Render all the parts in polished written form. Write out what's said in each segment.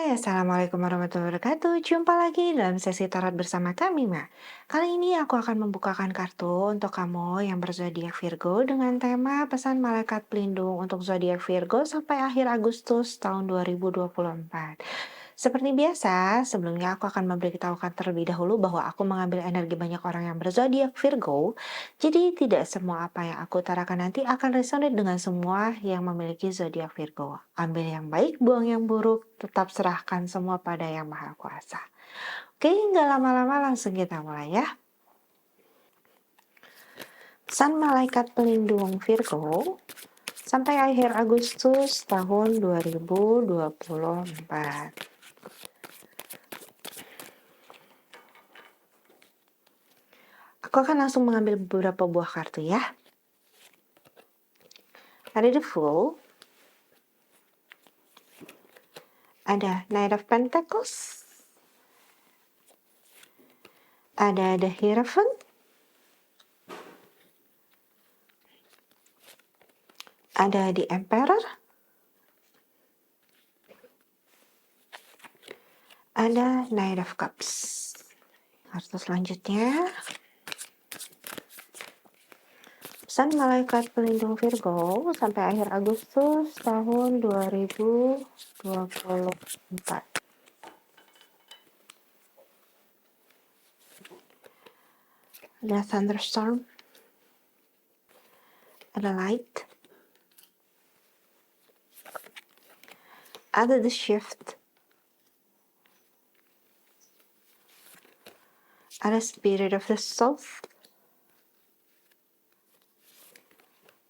Hai, Assalamualaikum warahmatullahi wabarakatuh. Jumpa lagi dalam sesi tarot bersama kami, Mak. Kali ini aku akan membukakan kartu untuk kamu yang berzodiak Virgo dengan tema pesan malaikat pelindung untuk zodiak Virgo sampai akhir Agustus tahun 2024. Seperti biasa, sebelumnya aku akan memberitahukan terlebih dahulu bahwa aku mengambil energi banyak orang yang berzodiak Virgo. Jadi tidak semua apa yang aku utarakan nanti akan resonate dengan semua yang memiliki zodiak Virgo. Ambil yang baik, buang yang buruk, tetap serahkan semua pada Yang Maha Kuasa. Oke, nggak lama-lama langsung kita mulai ya. Pesan malaikat pelindung Virgo sampai akhir Agustus tahun 2024. Aku akan langsung mengambil beberapa buah kartu ya. Ada The Fool, ada Knight of Pentacles, ada The Hierophant, ada The Emperor, ada Knight of Cups. Kartu selanjutnya, pesan malaikat pelindung Virgo sampai akhir Agustus tahun 2024. Ada Thunderstorm, ada Light, ada The Shift, ada Spirit of the South,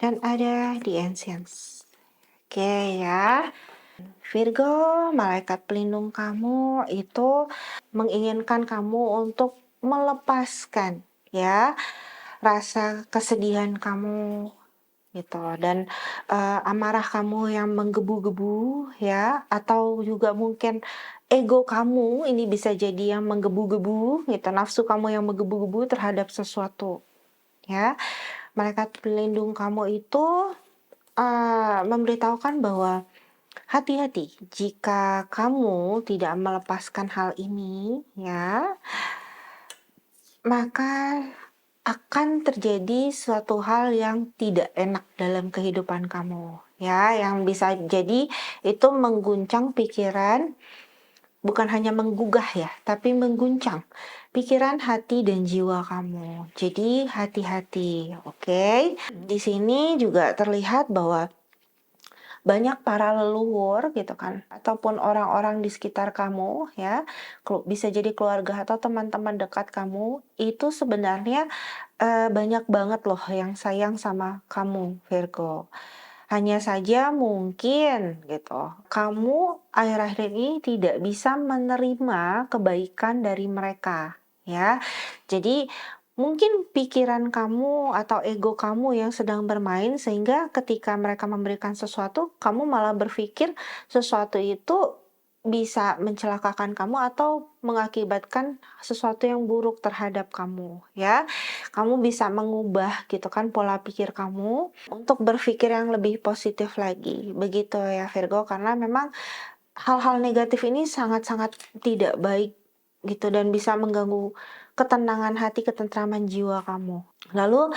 dan ada The Ancients. Oke ya, Virgo, malaikat pelindung kamu itu menginginkan kamu untuk melepaskan ya rasa kesedihan kamu gitu dan amarah kamu yang menggebu-gebu ya, atau juga mungkin ego kamu ini bisa jadi yang menggebu-gebu gitu, nafsu kamu yang menggebu-gebu terhadap sesuatu ya. Malaikat pelindung kamu itu memberitahukan bahwa hati-hati jika kamu tidak melepaskan hal ini ya, maka akan terjadi suatu hal yang tidak enak dalam kehidupan kamu ya, yang bisa jadi itu mengguncang pikiran, bukan hanya menggugah ya, tapi mengguncang pikiran, hati, dan jiwa kamu. Jadi hati-hati, oke? Di sini juga terlihat bahwa banyak para leluhur gitu kan, ataupun orang-orang di sekitar kamu ya, bisa jadi keluarga atau teman-teman dekat kamu, itu sebenarnya banyak banget loh yang sayang sama kamu, Virgo. Hanya saja mungkin gitu, kamu akhir-akhir ini tidak bisa menerima kebaikan dari mereka ya. Jadi mungkin pikiran kamu atau ego kamu yang sedang bermain, sehingga ketika mereka memberikan sesuatu, kamu malah berpikir sesuatu itu bisa mencelakakan kamu atau mengakibatkan sesuatu yang buruk terhadap kamu ya. Kamu bisa mengubah gitu kan pola pikir kamu untuk berpikir yang lebih positif lagi. Begitu ya Virgo, karena memang hal-hal negatif ini sangat-sangat tidak baik gitu dan bisa mengganggu ketenangan hati, ketentraman jiwa kamu. Lalu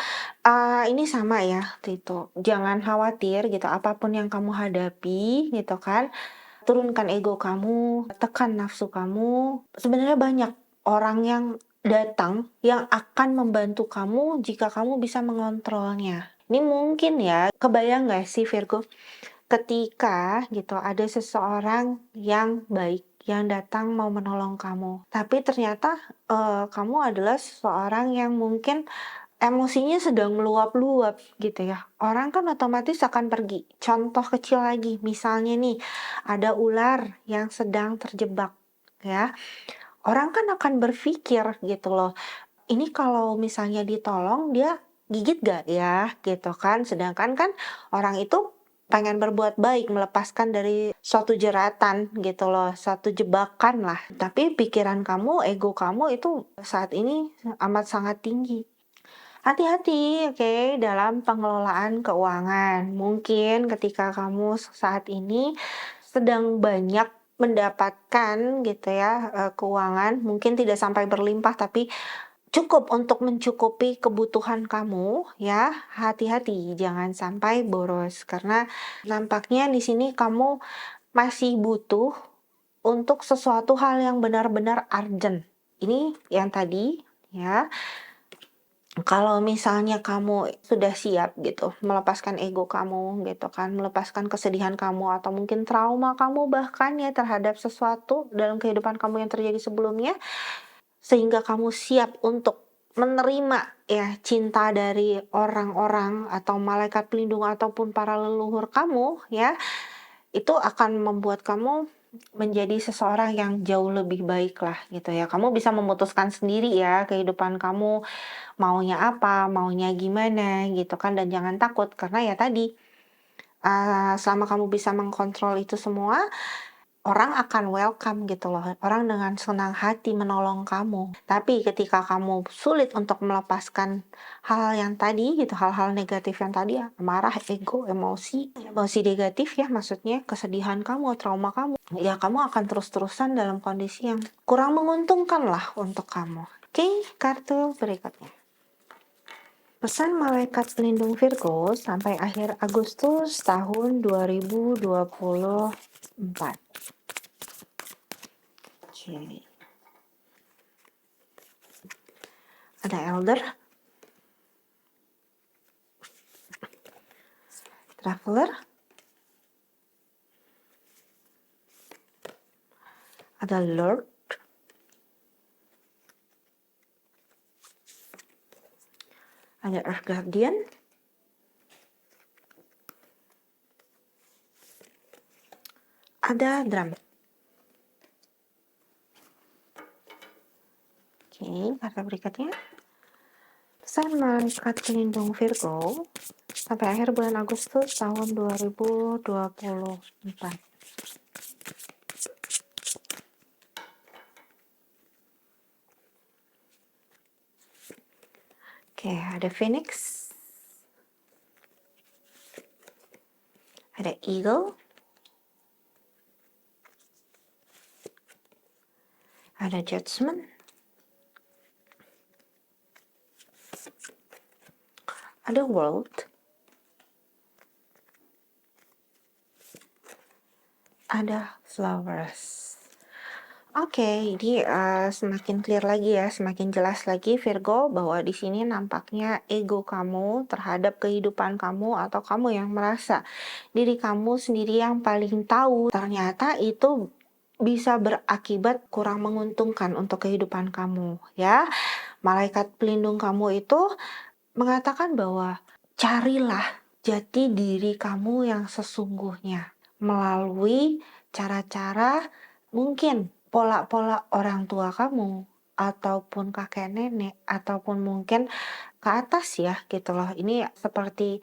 ini sama ya gitu, jangan khawatir gitu apapun yang kamu hadapi gitu kan. Turunkan ego kamu, tekan nafsu kamu. Sebenarnya banyak orang yang datang yang akan membantu kamu jika kamu bisa mengontrolnya. Ini mungkin ya, kebayang nggak sih Virgo, ketika gitu ada seseorang yang baik yang datang mau menolong kamu, tapi ternyata kamu adalah seseorang yang mungkin emosinya sedang meluap-luap gitu ya. Orang kan otomatis akan pergi. Contoh kecil lagi, misalnya nih, ada ular yang sedang terjebak ya. Orang kan akan berpikir gitu loh, ini kalau misalnya ditolong dia gigit gak ya gitu kan. Sedangkan kan orang itu pengen berbuat baik, melepaskan dari suatu jeratan gitu loh, suatu jebakan lah. Tapi pikiran kamu, ego kamu itu saat ini amat sangat tinggi. Hati-hati, oke, dalam pengelolaan keuangan. Mungkin ketika kamu saat ini sedang banyak mendapatkan gitu ya, keuangan mungkin tidak sampai berlimpah tapi cukup untuk mencukupi kebutuhan kamu ya, hati-hati jangan sampai boros karena nampaknya di sini kamu masih butuh untuk sesuatu hal yang benar-benar urgent. Ini yang tadi ya. Kalau misalnya kamu sudah siap gitu, melepaskan ego kamu gitu kan, melepaskan kesedihan kamu atau mungkin trauma kamu bahkan ya terhadap sesuatu dalam kehidupan kamu yang terjadi sebelumnya, sehingga kamu siap untuk menerima ya cinta dari orang-orang atau malaikat pelindung ataupun para leluhur kamu ya, itu akan membuat kamu menjadi seseorang yang jauh lebih baik lah gitu ya. Kamu bisa memutuskan sendiri ya kehidupan kamu maunya apa, maunya gimana gitu kan dan jangan takut karena ya tadi, selama kamu bisa mengkontrol itu semua, orang akan welcome gitu loh, orang dengan senang hati menolong kamu. Tapi ketika kamu sulit untuk melepaskan hal yang tadi gitu, hal-hal negatif yang tadi ya, marah, ego, emosi negatif ya maksudnya, kesedihan kamu, trauma kamu, ya kamu akan terus-terusan dalam kondisi yang kurang menguntungkan lah untuk kamu. Oke, kartu berikutnya. Pesan malaikat pelindung Virgo sampai akhir Agustus tahun 2024. Oke. Ada Elder, Traveler, ada Lord, ada Earth Guardian, ada Drum. Oke, kartu berikutnya. Pesan malaikat pelindung Virgo sampai akhir bulan Agustus tahun 2024. Oke, ada Phoenix, ada Eagle, ada Judgment, ada World, ada Flowers. Oke, ini semakin clear lagi ya, semakin jelas lagi Virgo bahwa di sini nampaknya ego kamu terhadap kehidupan kamu atau kamu yang merasa diri kamu sendiri yang paling tahu, ternyata itu bisa berakibat kurang menguntungkan untuk kehidupan kamu ya. Malaikat pelindung kamu itu mengatakan bahwa carilah jati diri kamu yang sesungguhnya melalui cara-cara mungkin pola-pola orang tua kamu ataupun kakek nenek ataupun mungkin ke atas ya gitu loh. Ini seperti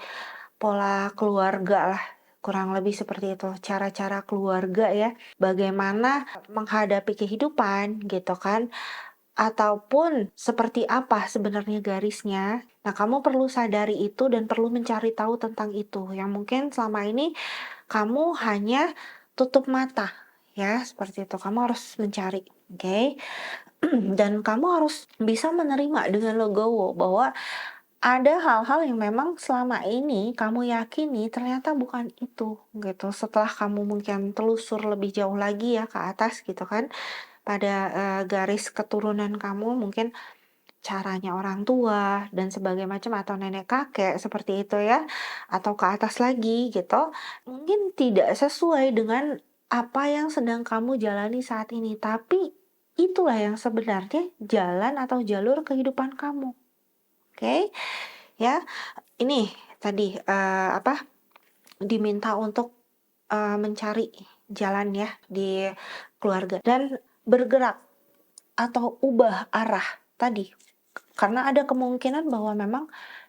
pola keluarga lah. Kurang lebih seperti itu cara-cara keluarga ya. Bagaimana menghadapi kehidupan gitu kan. Ataupun seperti apa sebenarnya garisnya. Nah, kamu perlu sadari itu dan perlu mencari tahu tentang itu. Yang mungkin selama ini kamu hanya tutup mata ya, seperti itu. Kamu harus mencari, oke? Dan kamu harus bisa menerima dengan legowo bahwa ada hal-hal yang memang selama ini kamu yakini ternyata bukan itu gitu. Setelah kamu mungkin telusur lebih jauh lagi ya ke atas gitu kan pada garis keturunan kamu mungkin caranya orang tua dan sebagainya macam atau nenek kakek seperti itu ya atau ke atas lagi gitu mungkin tidak sesuai dengan apa yang sedang kamu jalani saat ini tapi itulah yang sebenarnya jalan atau jalur kehidupan kamu. Oke, ya. Ini tadi diminta untuk mencari jalan ya di keluarga dan bergerak atau ubah arah tadi. Karena ada kemungkinan bahwa memang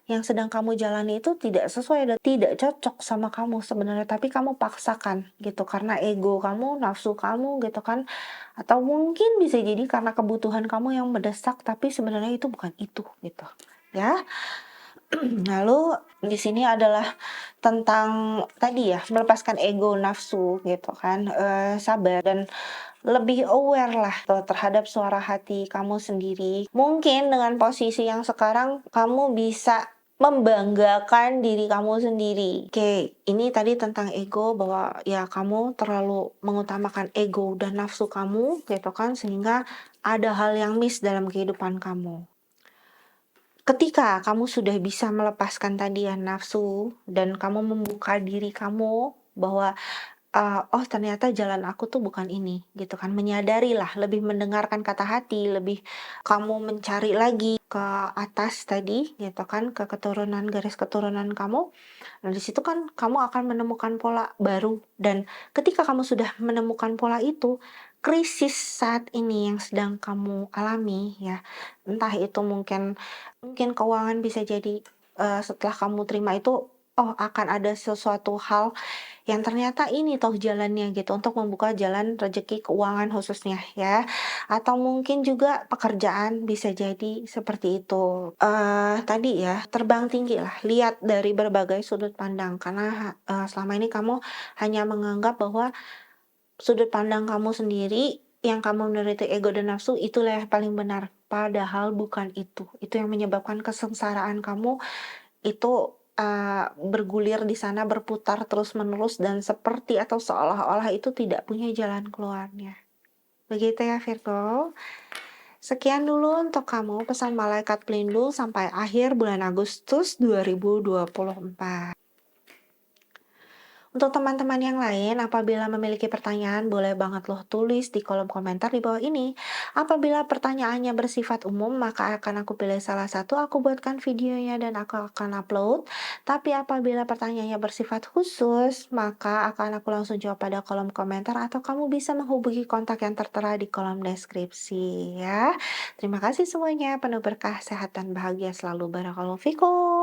yang sedang kamu jalani itu tidak sesuai dan tidak cocok sama kamu sebenarnya, tapi kamu paksakan gitu karena ego kamu, nafsu kamu gitu kan. Atau mungkin bisa jadi karena kebutuhan kamu yang mendesak tapi sebenarnya itu bukan itu gitu. Ya. Lalu di sini adalah tentang tadi ya, melepaskan ego, nafsu gitu kan, sabar dan lebih aware lah terhadap suara hati kamu sendiri. Mungkin dengan posisi yang sekarang kamu bisa membanggakan diri kamu sendiri. Oke, ini tadi tentang ego bahwa ya kamu terlalu mengutamakan ego dan nafsu kamu gitu kan sehingga ada hal yang miss dalam kehidupan kamu. Ketika kamu sudah bisa melepaskan tadi ya nafsu dan kamu membuka diri kamu bahwa oh ternyata jalan aku tuh bukan ini, gitu kan. Menyadarilah, lebih mendengarkan kata hati, lebih kamu mencari lagi ke atas tadi, gitu kan, ke keturunan, garis keturunan kamu. Nah, di situ kan kamu akan menemukan pola baru dan ketika kamu sudah menemukan pola itu, krisis saat ini yang sedang kamu alami ya, entah itu mungkin mungkin keuangan bisa jadi, setelah kamu terima itu, oh akan ada sesuatu hal yang ternyata ini toh jalannya gitu untuk membuka jalan rezeki keuangan khususnya ya, atau mungkin juga pekerjaan bisa jadi seperti itu. Tadi ya terbang tinggi lah, lihat dari berbagai sudut pandang karena, selama ini kamu hanya menganggap bahwa sudut pandang kamu sendiri yang kamu menurut ego dan nafsu itulah yang paling benar, padahal bukan itu. Itu yang menyebabkan kesengsaraan kamu itu, bergulir di sana, berputar terus-menerus dan seperti atau seolah-olah itu tidak punya jalan keluarnya. Begitu ya Virgo. Sekian dulu untuk kamu pesan malaikat pelindung sampai akhir bulan Agustus 2024. Untuk teman-teman yang lain, apabila memiliki pertanyaan, boleh banget loh tulis di kolom komentar di bawah ini. Apabila pertanyaannya bersifat umum, maka akan aku pilih salah satu, aku buatkan videonya dan aku akan upload. Tapi apabila pertanyaannya bersifat khusus, maka akan aku langsung jawab pada kolom komentar atau kamu bisa menghubungi kontak yang tertera di kolom deskripsi ya. Terima kasih semuanya, penuh berkah, sehat dan bahagia selalu. Barakallahu fikum.